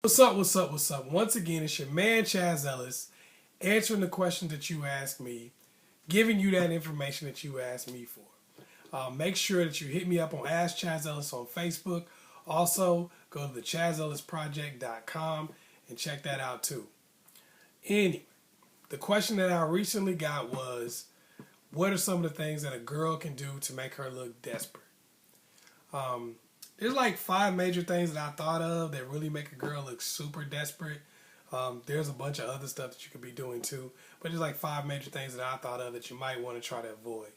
What's up, what's up, what's up? Once again, it's your man Chaz Ellis answering the question that you asked me, giving you that information that you asked me for. Make sure that you hit me up on Ask Chazzellis on Facebook. Also, go to thechazzellisproject.com and check that out too. Anyway, the question that I recently got was, what are some of the things that a girl can do to make her look desperate? There's like 5 major things that I thought of that really make a girl look super desperate. There's a bunch of other stuff that you could be doing too, but there's like 5 major things that I thought of that you might want to try to avoid.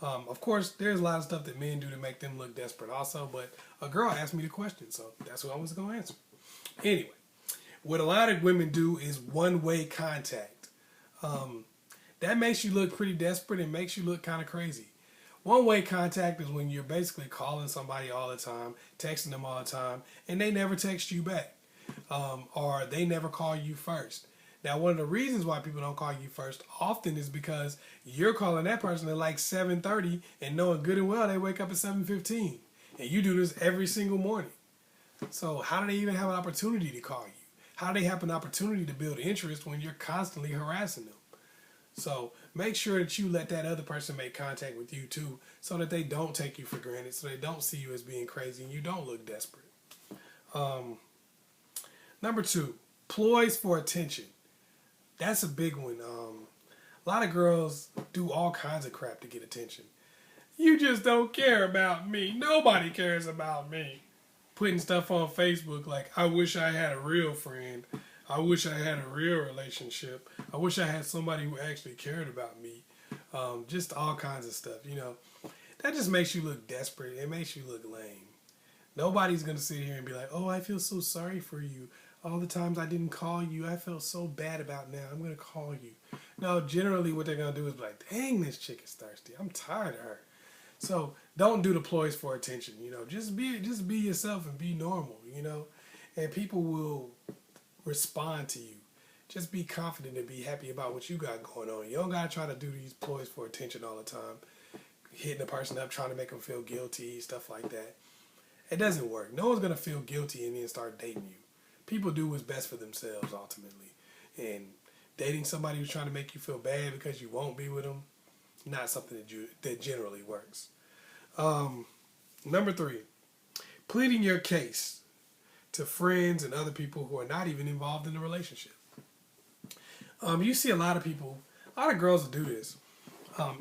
Of course, there's a lot of stuff that men do to make them look desperate also, but a girl asked me the question, so that's what I was going to answer. Anyway, what a lot of women do is one-way contact. That makes you look pretty desperate and makes you look kind of crazy. One-way contact is when you're basically calling somebody all the time, texting them all the time, and they never text you back, or they never call you first. Now, one of the reasons why people don't call you first often is because you're calling that person at like 7:30 and knowing good and well they wake up at 7:15, and you do this every single morning. So how do they even have an opportunity to call you? How do they have an opportunity to build interest when you're constantly harassing them? So make sure that you let that other person make contact with you too, so that they don't take you for granted, so they don't see you as being crazy and you don't look desperate. Number 2, ploys for attention. That's a big one. A lot of girls do all kinds of crap to get attention. You just don't care about me. Nobody cares about me. Putting stuff on Facebook like, I wish I had a real friend. I wish I had a real relationship. I wish I had somebody who actually cared about me. Just all kinds of stuff, That just makes you look desperate. It makes you look lame. Nobody's going to sit here and be like, oh, I feel so sorry for you. All the times I didn't call you, I felt so bad about now. I'm going to call you. No, generally what they're going to do is be like, dang, this chick is thirsty. I'm tired of her. So don't do the ploys for attention, Just be yourself and be normal, And people will respond to you. Just be confident and be happy about what you got going on. You don't got to try to do these ploys for attention all the time. Hitting a person up, trying to make them feel guilty, stuff like that. It doesn't work. No one's going to feel guilty and then start dating you. People do what's best for themselves ultimately. And dating somebody who's trying to make you feel bad because you won't be with them, not something that generally works. Number 3, pleading your case to friends and other people who are not even involved in the relationship. You see a lot of girls will do this.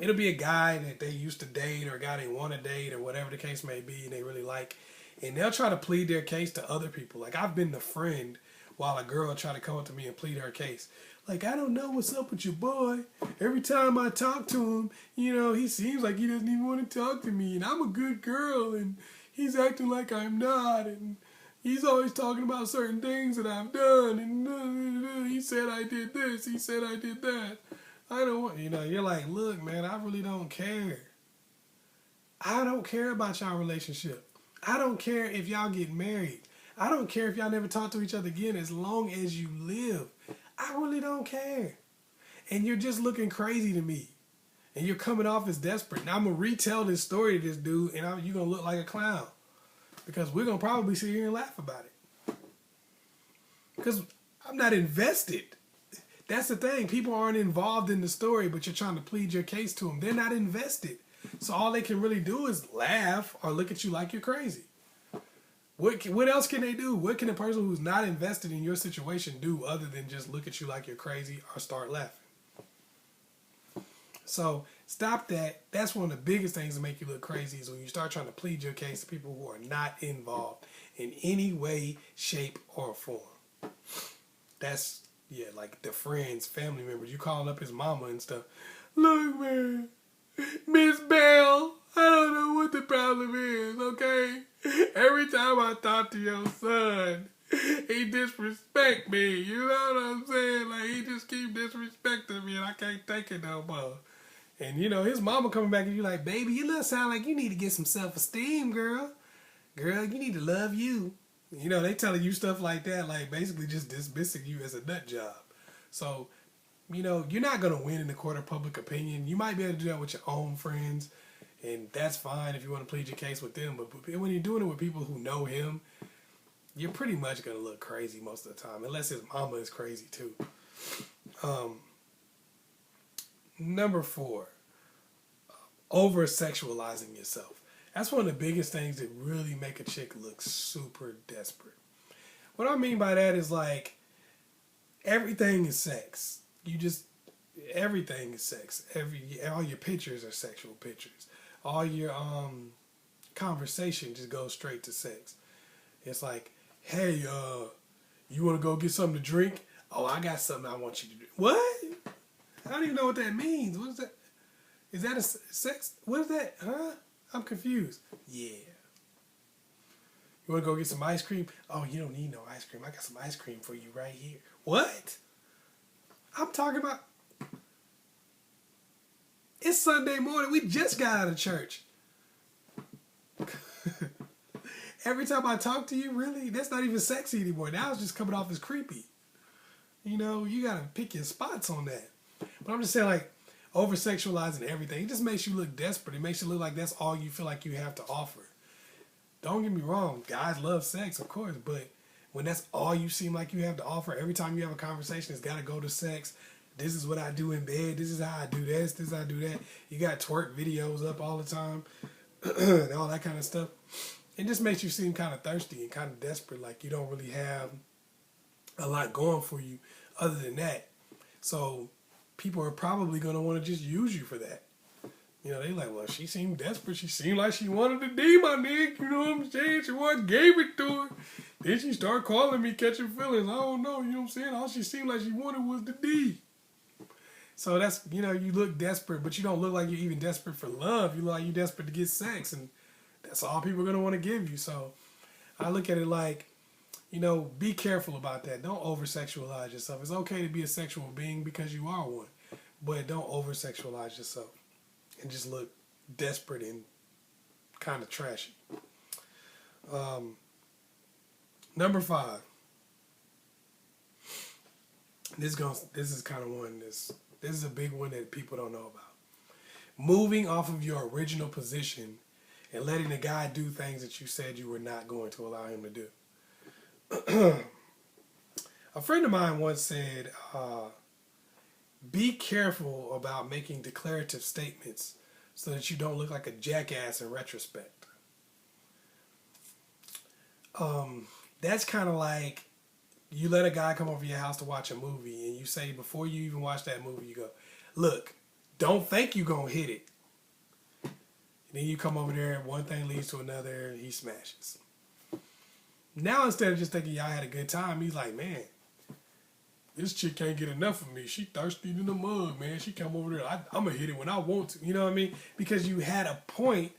It'll be a guy that they used to date or a guy they want to date or whatever the case may be and they really like. And they'll try to plead their case to other people. Like, I've been the friend while a girl tried to come up to me and plead her case. Like, I don't know what's up with your boy. Every time I talk to him, he seems like he doesn't even want to talk to me. And I'm a good girl, and he's acting like I'm not. And he's always talking about certain things that I've done. And he said I did this. He said I did that. I don't want, you're like, look, man, I really don't care. I don't care about y'all relationship. I don't care if y'all get married. I don't care if y'all never talk to each other again as long as you live. I really don't care. And you're just looking crazy to me. And you're coming off as desperate. Now I'm going to retell this story to this dude and you're going to look like a clown. Because we're going to probably sit here and laugh about it. Because I'm not invested. That's the thing. People aren't involved in the story, but you're trying to plead your case to them. They're not invested. So all they can really do is laugh or look at you like you're crazy. What else can they do? What can a person who's not invested in your situation do other than just look at you like you're crazy or start laughing? So stop that. That's one of the biggest things that make you look crazy is when you start trying to plead your case to people who are not involved in any way, shape, or form. That's, like the friends, family members. You calling up his mama and stuff. Look, man. Miss Bell, I don't know what the problem is, okay? Every time I talk to your son, he disrespect me, you know what I'm saying? Like, he just keep disrespecting me and I can't take it no more. And, his mama coming back and you like, baby, you look sound like you need to get some self-esteem, girl. Girl, you need to love you. They telling you stuff like that, like basically just dismissing you as a nut job. So, you're not going to win in the court of public opinion. You might be able to do that with your own friends, and that's fine if you want to plead your case with them. But when you're doing it with people who know him, you're pretty much going to look crazy most of the time, unless his mama is crazy too. Number 4, over-sexualizing yourself. That's one of the biggest things that really make a chick look super desperate. What I mean by that is like, everything is sex. Everything is sex. All your pictures are sexual pictures. All your conversation just goes straight to sex. It's like, hey, you want to go get something to drink? Oh, I got something I want you to do. What? I don't even know what that means. What is that? Is that a sex? What is that? Huh? I'm confused. Yeah. You want to go get some ice cream? Oh, you don't need no ice cream. I got some ice cream for you right here. What? I'm talking about... It's Sunday morning. We just got out of church. Every time I talk to you, really? That's not even sexy anymore. Now it's just coming off as creepy. You know, you got to pick your spots on that. But I'm just saying, like, over-sexualizing everything, it just makes you look desperate. It makes you look like that's all you feel like you have to offer. Don't get me wrong. Guys love sex, of course. But when that's all you seem like you have to offer, every time you have a conversation, it's got to go to sex. This is what I do in bed. This is how I do this. This is how I do that. You got twerk videos up all the time. And all that kind of stuff. It just makes you seem kind of thirsty and kind of desperate. Like you don't really have a lot going for you other than that. So people are probably going to want to just use you for that. You know, they like, well, she seemed desperate. She seemed like she wanted to D my nigga. You know what I'm saying? She what gave it to her. Then she started calling me, catching feelings. I don't know. You know what I'm saying? All she seemed like she wanted was the D. So that's, you know, you look desperate, but you don't look like you're even desperate for love. You look like you're desperate to get sex, and that's all people are going to want to give you. So I look at it like, you know, be careful about that. Don't over-sexualize yourself. It's okay to be a sexual being because you are one, but don't over-sexualize yourself and just look desperate and kind of trashy. Number 5. This is kind of one. This is a big one that people don't know about. Moving off of your original position and letting the guy do things that you said you were not going to allow him to do. A friend of mine once said, be careful about making declarative statements so that you don't look like a jackass in retrospect. That's kind of like you let a guy come over your house to watch a movie and you say before you even watch that movie, you go, look, don't think you gonna hit it. And then you come over there and one thing leads to another and he smashes. Now instead of just thinking y'all had a good time, he's like, man, this chick can't get enough of me. She thirsty in the mug, man. She come over there. I'm going to hit it when I want to. You know what I mean? Because you had a point.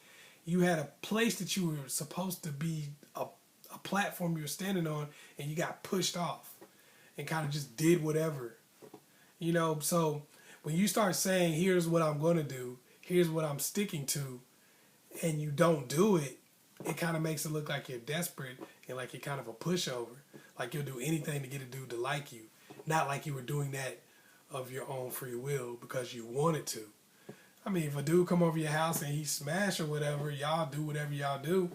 You had a place that you were supposed to be, a platform you were standing on, and you got pushed off and kind of just did whatever. You know, so when you start saying, here's what I'm going to do, here's what I'm sticking to, and you don't do it, it kind of makes it look like you're desperate and like you're kind of a pushover. Like you'll do anything to get a dude to like you. Not like you were doing that of your own free will because you wanted to. I mean, if a dude come over your house and he smash or whatever, y'all do whatever y'all do,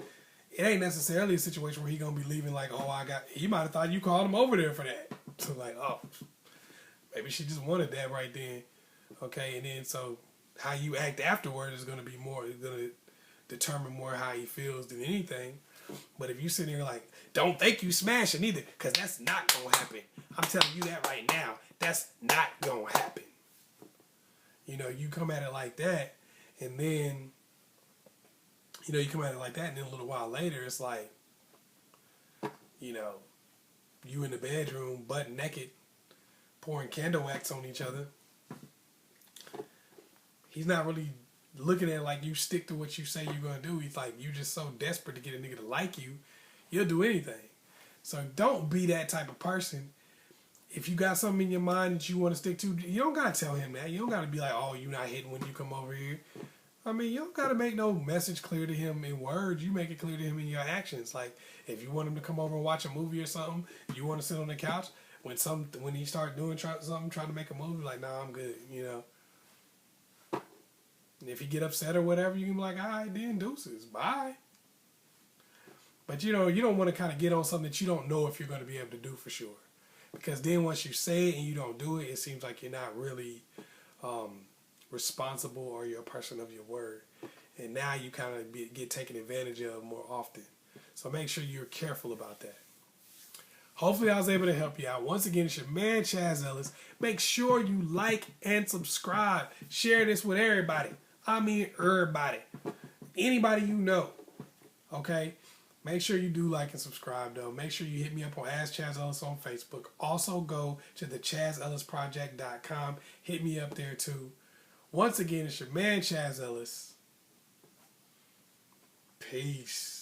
it ain't necessarily a situation where he gonna be leaving like, oh, he might have thought you called him over there for that. So like, oh, maybe she just wanted that right then. Okay, and then so how you act afterward is gonna determine more how he feels than anything. But if you sit here like, don't think you smashing either, because that's not gonna happen. I'm telling you that right now. That's not gonna happen. You know, you come at it like that, and then, you know, you come at it like that, and then a little while later, it's like, you know, you in the bedroom, butt naked, pouring candle wax on each other. He's not really looking at it like you stick to what you say you're going to do. He's like, you just so desperate to get a nigga to like you, you'll do anything. So don't be that type of person. If you got something in your mind that you want to stick to, you don't got to tell him that. You don't got to be like, oh, you're not hitting when you come over here. I mean, you don't got to make no message clear to him in words. You make it clear to him in your actions. Like, if you want him to come over and watch a movie or something, you want to sit on the couch, when he start doing something, trying to make a movie, like, nah, I'm good, you know. And if he get upset or whatever, you can be like, all right, then, deuces, bye. But you don't want to kind of get on something that you don't know if you're going to be able to do for sure. Because then once you say it and you don't do it, it seems like you're not really responsible or you're a person of your word. And now you kind of get taken advantage of more often. So make sure you're careful about that. Hopefully I was able to help you out. Once again, it's your man Chaz Ellis. Make sure you like and subscribe. Share this with everybody. I mean everybody. Anybody you know. Okay? Make sure you do like and subscribe though. Make sure you hit me up on Ask Chaz Ellis on Facebook. Also go to the ChazEllisProject.com. Hit me up there too. Once again, it's your man Chaz Ellis. Peace.